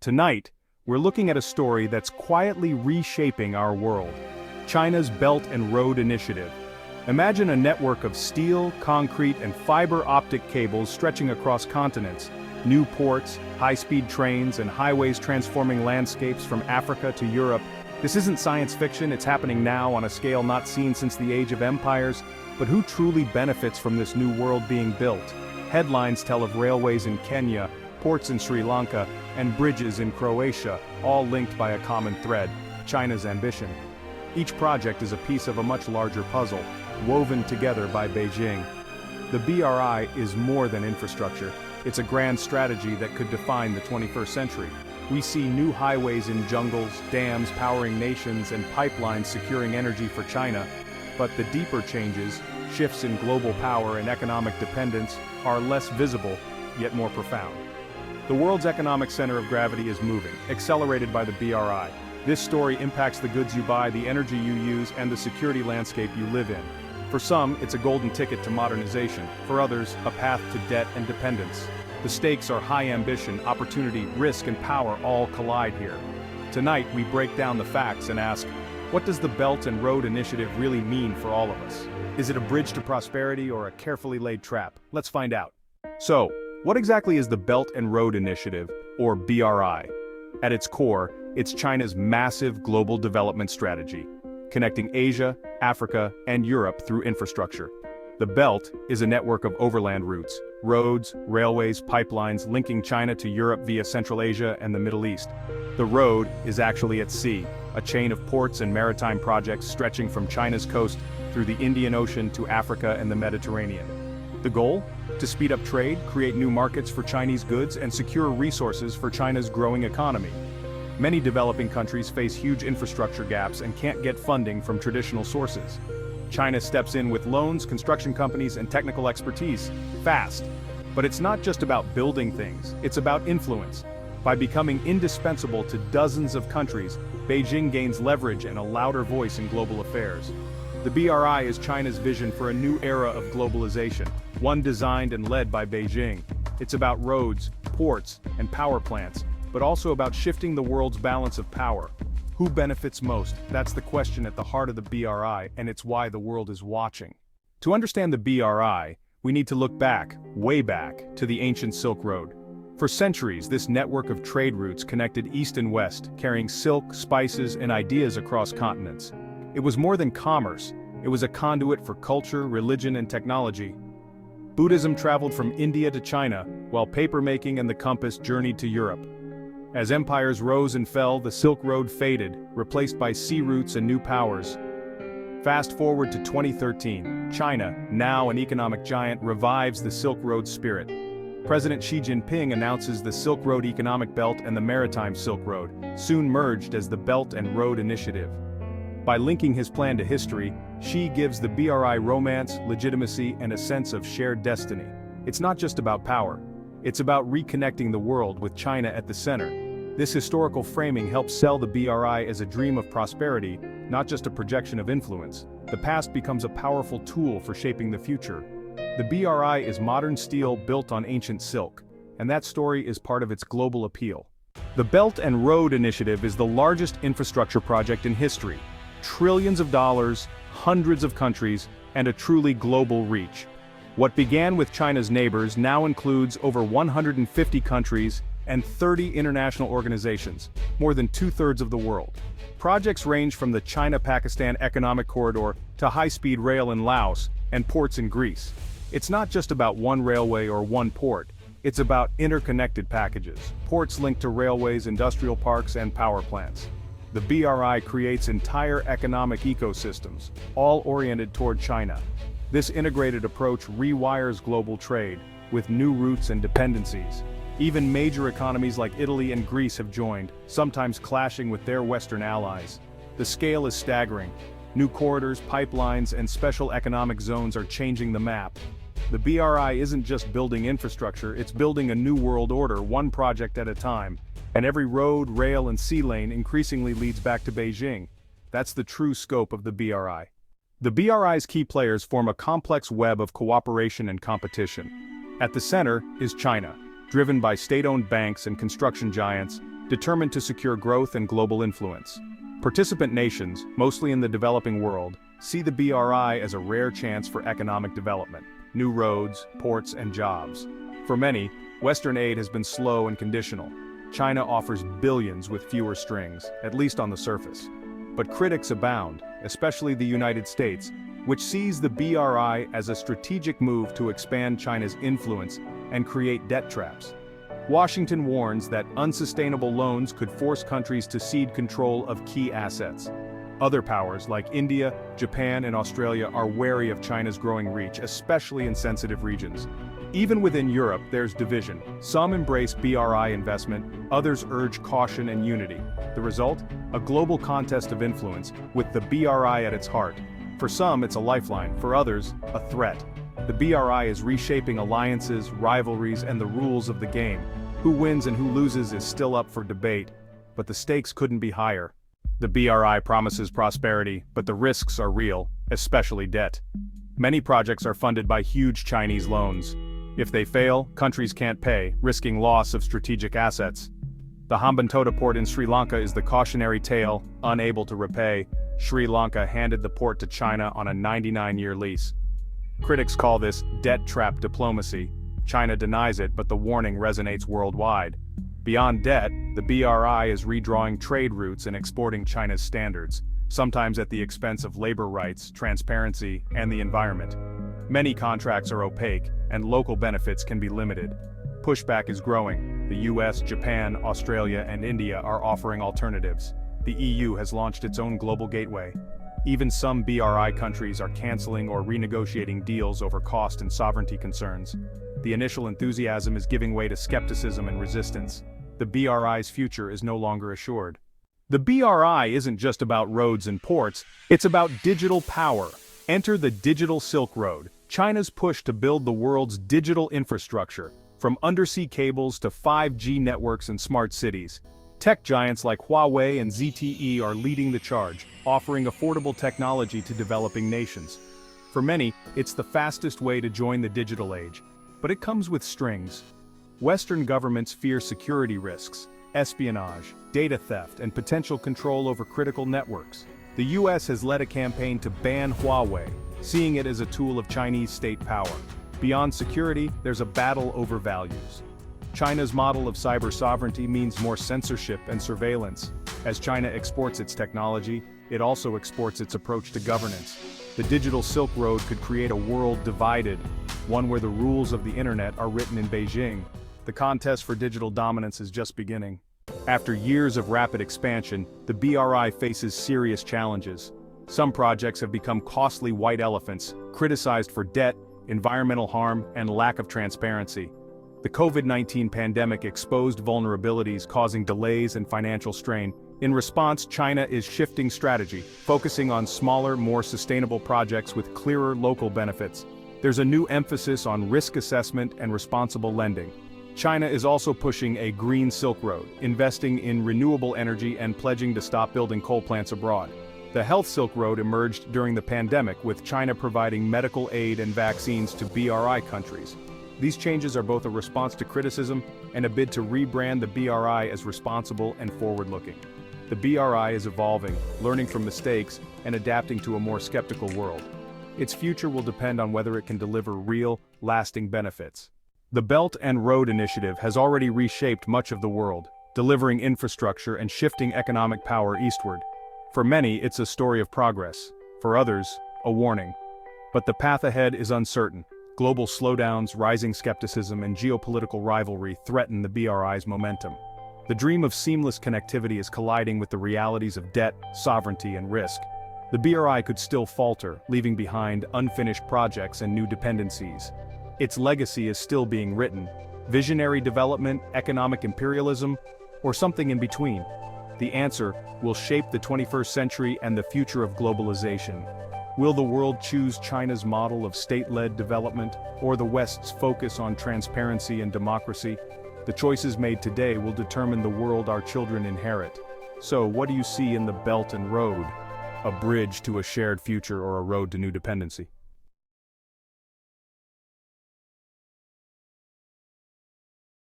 Tonight, we're looking at a story that's quietly reshaping our world. China's Belt and Road Initiative. Imagine a network of steel, concrete, and fiber optic cables stretching across continents. New ports, high-speed trains, and highways transforming landscapes from Africa to Europe. This isn't science fiction, it's happening now on a scale not seen since the age of empires. But who truly benefits from this new world being built? Headlines tell of railways in Kenya, ports in Sri Lanka, and bridges in Croatia, all linked by a common thread: China's ambition. Each project is a piece of a much larger puzzle, woven together by Beijing. The BRI is more than infrastructure. It's a grand strategy that could define the 21st century. We see new highways in jungles, dams powering nations, and pipelines securing energy for China. But the deeper changes, shifts in global power and economic dependence, are less visible, yet more profound. The world's economic center of gravity is moving, accelerated by the BRI. This story impacts the goods you buy, the energy you use, and the security landscape you live in. For some, it's a golden ticket to modernization. For others, a path to debt and dependence. The stakes are high: ambition, opportunity, risk, and power all collide here. Tonight, we break down the facts and ask, what does the Belt and Road Initiative really mean for all of us? Is it a bridge to prosperity or a carefully laid trap? Let's find out. So, what exactly is the Belt and Road Initiative, or BRI? At its core, it's China's massive global development strategy, connecting Asia, Africa, and Europe through infrastructure. The Belt is a network of overland routes, roads, railways, pipelines linking China to Europe via Central Asia and the Middle East. The road is actually at sea, a chain of ports and maritime projects stretching from China's coast through the Indian Ocean to Africa and the Mediterranean. The goal? To speed up trade, create new markets for Chinese goods, and secure resources for China's growing economy. Many developing countries face huge infrastructure gaps and can't get funding from traditional sources. China steps in with loans, construction companies, and technical expertise, fast. But it's not just about building things, it's about influence. By becoming indispensable to dozens of countries, Beijing gains leverage and a louder voice in global affairs. The BRI is China's vision for a new era of globalization, one designed and led by Beijing. It's about roads, ports, and power plants, but also about shifting the world's balance of power. Who benefits most? That's the question at the heart of the BRI, and it's why the world is watching. To understand the BRI, we need to look back, way back, to the ancient Silk Road. For centuries, this network of trade routes connected east and west, carrying silk, spices, and ideas across continents. It was more than commerce, it was a conduit for culture, religion, and technology. Buddhism traveled from India to China, while papermaking and the compass journeyed to Europe. As empires rose and fell, the Silk Road faded, replaced by sea routes and new powers. Fast forward to 2013, China, now an economic giant, revives the Silk Road spirit. President Xi Jinping announces the Silk Road Economic Belt and the Maritime Silk Road, soon merged as the Belt and Road Initiative. By linking his plan to history, Xi gives the BRI romance, legitimacy, and a sense of shared destiny. It's not just about power. It's about reconnecting the world with China at the center. This historical framing helps sell the BRI as a dream of prosperity, not just a projection of influence. The past becomes a powerful tool for shaping the future. The BRI is modern steel built on ancient silk, and that story is part of its global appeal. The Belt and Road Initiative is the largest infrastructure project in history. Trillions of dollars, hundreds of countries, and a truly global reach. What began with China's neighbors now includes over 150 countries and 30 international organizations, more than two-thirds of the world. Projects range from the China-Pakistan Economic Corridor to high-speed rail in Laos and ports in Greece. It's not just about one railway or one port, it's about interconnected packages, ports linked to railways, industrial parks, and power plants. The BRI creates entire economic ecosystems, all oriented toward China. This integrated approach rewires global trade, with new routes and dependencies. Even major economies like Italy and Greece have joined, sometimes clashing with their Western allies. The scale is staggering. New corridors, pipelines, and special economic zones are changing the map. The BRI isn't just building infrastructure, it's building a new world order, one project at a time. And every road, rail, and sea lane increasingly leads back to Beijing. That's the true scope of the BRI. The BRI's key players form a complex web of cooperation and competition. At the center is China. driven by state-owned banks and construction giants, determined to secure growth and global influence. Participant nations, mostly in the developing world, see the BRI as a rare chance for economic development, new roads, ports, and jobs. For many, Western aid has been slow and conditional. China offers billions with fewer strings, at least on the surface. But critics abound, especially the United States, which sees the BRI as a strategic move to expand China's influence and create debt traps. Washington warns that unsustainable loans could force countries to cede control of key assets. Other powers like India, Japan, and Australia are wary of China's growing reach, especially in sensitive regions. Even within Europe, there's division. Some embrace BRI investment, others urge caution and unity. The result? A global contest of influence, with the BRI at its heart. For some, it's a lifeline, for others, a threat. The BRI is reshaping alliances, rivalries, and the rules of the game. Who wins and who loses is still up for debate, but the stakes couldn't be higher. The BRI promises prosperity, but the risks are real, especially debt. Many projects are funded by huge Chinese loans. If they fail, countries can't pay, risking loss of strategic assets. The Hambantota port in Sri Lanka is the cautionary tale. Unable to repay, Sri Lanka handed the port to China on a 99-year lease. Critics call this debt trap diplomacy. China denies it, but the warning resonates worldwide. Beyond debt, the BRI is redrawing trade routes and exporting China's standards, sometimes at the expense of labor rights, transparency, and the environment. Many contracts are opaque, and local benefits can be limited. Pushback is growing. The US, Japan, Australia, and India are offering alternatives. The EU has launched its own global gateway. Even some BRI countries are canceling or renegotiating deals over cost and sovereignty concerns. The initial enthusiasm is giving way to skepticism and resistance. The BRI's future is no longer assured. The BRI isn't just about roads and ports, it's about digital power. Enter the Digital Silk Road, China's push to build the world's digital infrastructure, from undersea cables to 5G networks and smart cities. Tech giants like Huawei and ZTE are leading the charge, offering affordable technology to developing nations. For many, it's the fastest way to join the digital age, but it comes with strings. Western governments fear security risks, espionage, data theft, and potential control over critical networks. The US has led a campaign to ban Huawei, seeing it as a tool of Chinese state power. Beyond security, there's a battle over values. China's model of cyber sovereignty means more censorship and surveillance. As China exports its technology, it also exports its approach to governance. The Digital Silk Road could create a world divided, one where the rules of the internet are written in Beijing. The contest for digital dominance is just beginning. After years of rapid expansion, the BRI faces serious challenges. Some projects have become costly white elephants, criticized for debt, environmental harm, and lack of transparency. The COVID-19 pandemic exposed vulnerabilities, causing delays and financial strain. In response, China is shifting strategy, focusing on smaller, more sustainable projects with clearer local benefits. There's a new emphasis on risk assessment and responsible lending. China is also pushing a green Silk Road, investing in renewable energy and pledging to stop building coal plants abroad. The Health Silk Road emerged during the pandemic, with China providing medical aid and vaccines to BRI countries. These changes are both a response to criticism and a bid to rebrand the BRI as responsible and forward-looking. The BRI is evolving, learning from mistakes, and adapting to a more skeptical world. Its future will depend on whether it can deliver real, lasting benefits. The Belt and Road Initiative has already reshaped much of the world, delivering infrastructure and shifting economic power eastward. For many, it's a story of progress. For others, a warning. But the path ahead is uncertain. Global slowdowns, rising skepticism, and geopolitical rivalry threaten the BRI's momentum. The dream of seamless connectivity is colliding with the realities of debt, sovereignty, and risk. The BRI could still falter, leaving behind unfinished projects and new dependencies. Its legacy is still being written. Visionary development, economic imperialism, or something in between? The answer will shape the 21st century and the future of globalization. Will the world choose China's model of state-led development, or the West's focus on transparency and democracy? The choices made today will determine the world our children inherit. So, what do you see in the Belt and Road? A bridge to a shared future or a road to new dependency?